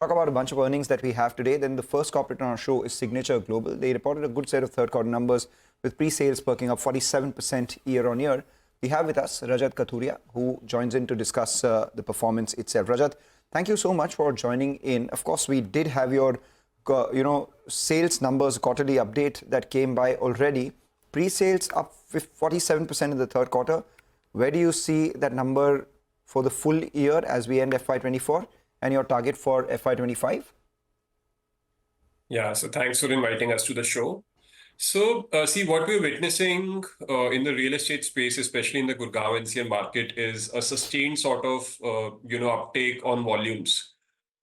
Talk about a bunch of earnings that we have today. Then the first corporate on our show is Signature Global. They reported a good set of third quarter numbers with pre-sales perking up 47% year on year. We have with us Rajat Kathuria, who joins in to discuss the performance itself. Rajat, thank you so much for joining in. Of course, we did have your sales numbers quarterly update that came by already. Pre-sales up 47% in the third quarter. Where do you see that number for the full year as we end FY24 and your target for FY25? Yeah, so thanks for inviting us to the show. So, see, what we're witnessing in the real estate space, especially in the Gurgaon NCR market, is a sustained sort of, uptake on volumes.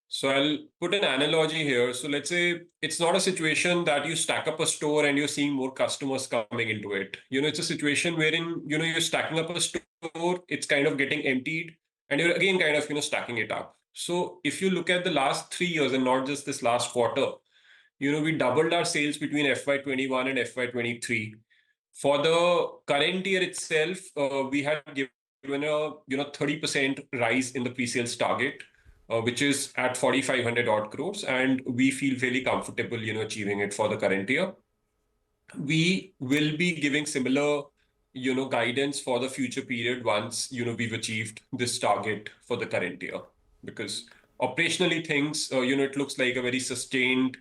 So I'll put an analogy here. So let's say it's not a situation that you stack up a store and you're seeing more customers coming into it. It's a situation wherein, you're stacking up a store, it's kind of getting emptied, and you're again kind of, stacking it up. So if you look at the last 3 years and not just this last quarter, we doubled our sales between FY21 and FY23. For the current year itself, we had given a 30% rise in the pre-sales target, which is at 4,500 odd crores, and we feel fairly comfortable, achieving it for the current year. We will be giving similar, guidance for the future period once, we've achieved this target for the current year, because operationally things, it looks like a very sustained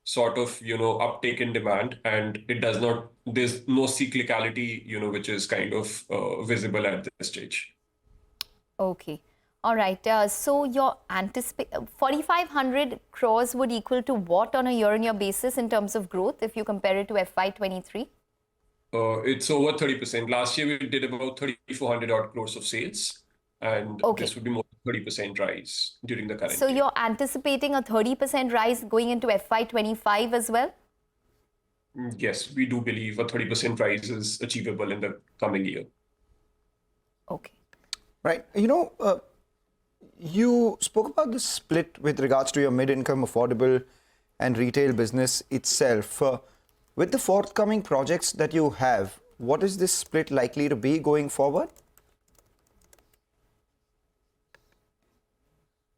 sort of, uptake in demand, and there's no cyclicality, which is kind of visible at this stage. Okay. All right. So your 4,500 crores would equal to what on a year-on-year basis in terms of growth if you compare it to FY23? It's over 30%. Last year we did about 3,400 odd crores of sales, and this would be more than 30% rise during the current year. So you're anticipating a 30% rise going into FY25 as well? Yes, we do believe a 30% rise is achievable in the coming year. Okay. Right. You spoke about the split with regards to your mid-income, affordable and retail business itself. With the forthcoming projects that you have, what is this split likely to be going forward?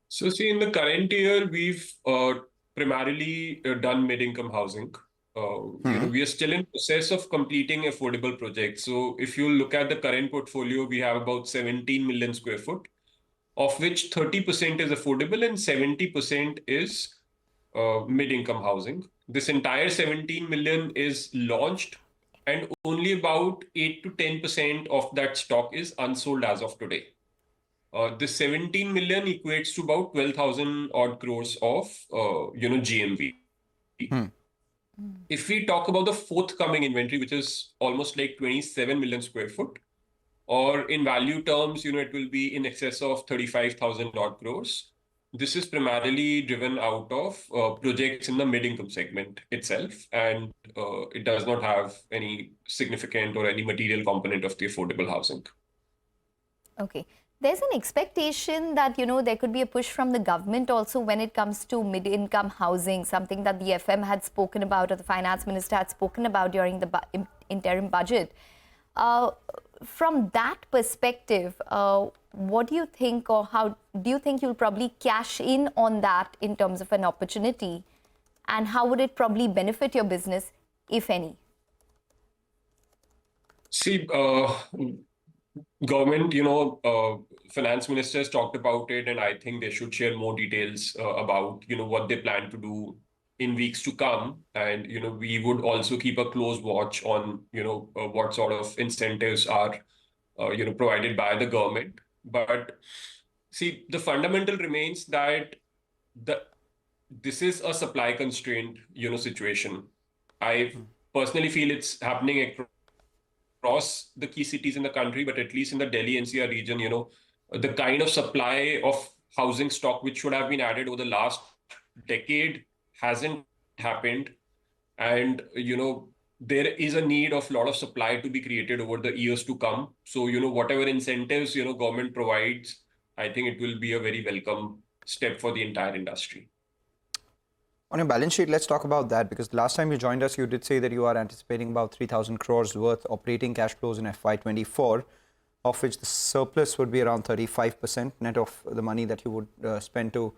So see, in the current year, we've primarily done mid-income housing. We are still in process of completing affordable projects. So if you look at the current portfolio, we have about 17 million square foot, of which 30% is affordable and 70% is mid-income housing. This entire 17 million is launched, and only about 8 to 10% of that stock is unsold as of today. This 17 million equates to about 12,000 odd crores of, GMV. If we talk about the forthcoming inventory, which is almost like 27 million square foot, or in value terms, it will be in excess of 35,000 odd crores. This is primarily driven out of projects in the mid-income segment itself, and it does not have any significant or any material component of the affordable housing. Okay. There's an expectation that, there could be a push from the government also when it comes to mid-income housing, something that the FM had spoken about or the finance minister had spoken about during the interim budget. From that perspective, what do you think, or how do you think you'll probably cash in on that in terms of an opportunity? And how would it probably benefit your business, if any? See, government, finance ministers talked about it, and I think they should share more details about, what they plan to do in weeks to come. And, we would also keep a close watch on, what sort of incentives are, provided by the government. But see, the fundamental remains that this is a supply constrained, situation. I personally feel it's happening across the key cities in the country, but at least in the Delhi NCR region, the kind of supply of housing stock which should have been added over the last decade hasn't happened. And, there is a need of a lot of supply to be created over the years to come. So, whatever incentives, government provides, I think it will be a very welcome step for the entire industry. On your balance sheet, let's talk about that, because last time you joined us, you did say that you are anticipating about 3,000 crores worth operating cash flows in FY24, of which the surplus would be around 35% net of the money that you would spend to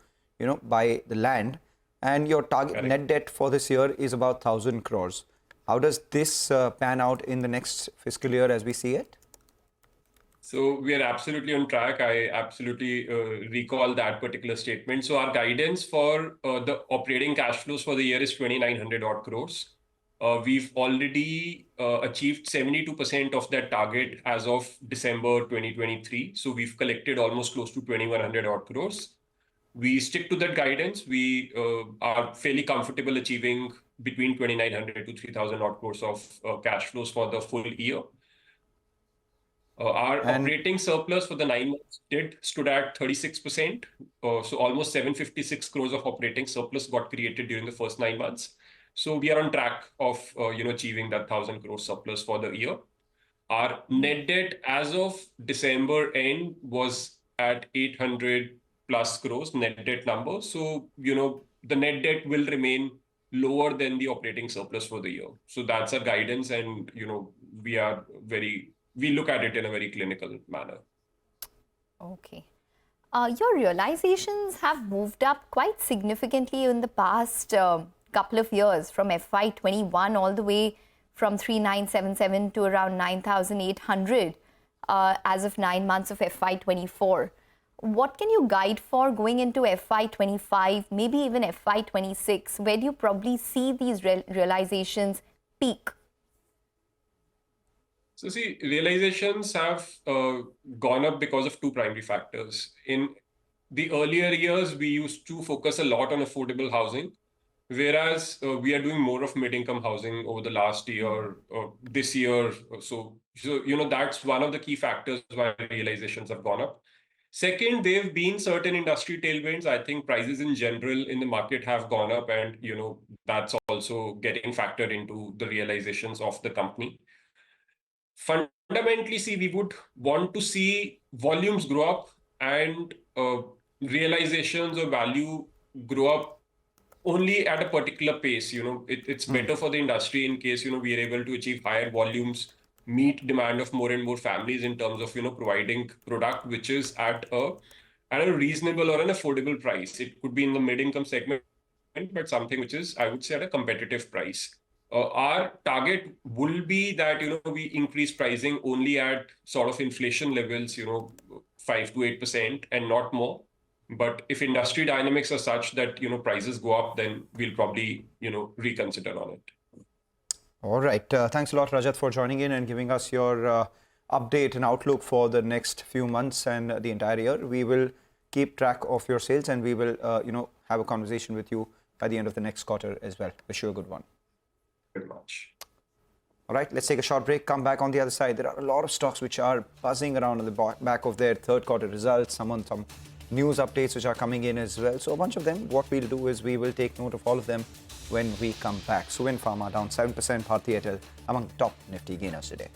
by the land. And your target net debt for this year is about 1,000 crores. How does this pan out in the next fiscal year as we see it? So we are absolutely on track. I absolutely recall that particular statement. So our guidance for the operating cash flows for the year is 2,900 odd crores. We've already achieved 72% of that target as of December 2023. So we've collected almost close to 2,100 odd crores. We stick to that guidance. We are fairly comfortable achieving between 2,900 to 3,000 odd crores of cash flows for the full year. Our operating surplus for the 9 months stood at 36%. So almost 756 crores of operating surplus got created during the first 9 months. So we are on track of achieving that 1,000 crore surplus for the year. Our net debt as of December end was at 800 plus crores net debt number. So the net debt will remain lower than the operating surplus for the year. So that's our guidance, and we look at it in a very clinical manner. Okay. Your realizations have moved up quite significantly in the past couple of years, from FY21 all the way from 3,977 to around 9,800 as of 9 months of FY24. What can you guide for going into FY25, maybe even FY26? Where do you probably see these realizations peak? So see, realizations have gone up because of two primary factors. In the earlier years, we used to focus a lot on affordable housing, whereas we are doing more of mid-income housing over the last year, this year. So that's one of the key factors why realizations have gone up. Second, there have been certain industry tailwinds. I think prices in general in the market have gone up, and that's also getting factored into the realizations of the company. Fundamentally, we would want to see volumes grow up and realizations of value grow up only at a particular pace. It's better for the industry in case we are able to achieve higher volumes, meet demand of more and more families in terms of providing product which is at a reasonable or an affordable price. It could be in the mid-income segment, but something which is, I would say, at a competitive price. Our target will be that we increase pricing only at sort of inflation levels, 5 to 8% and not more. But if industry dynamics are such that prices go up, then we'll probably reconsider on it. All right. Thanks a lot, Rajat, for joining in and giving us your update and outlook for the next few months and the entire year. We will keep track of your sales, and we will have a conversation with you by the end of the next quarter as well. Wish you a good one. Very much. All right, let's take a short break, come back on the other side. There are a lot of stocks which are buzzing around on the back of their third quarter results, some news updates which are coming in as well. So a bunch of them, what we'll do is we will take note of all of them when we come back. Suven Pharma down 7%, Bharti Airtel among top Nifty gainers today.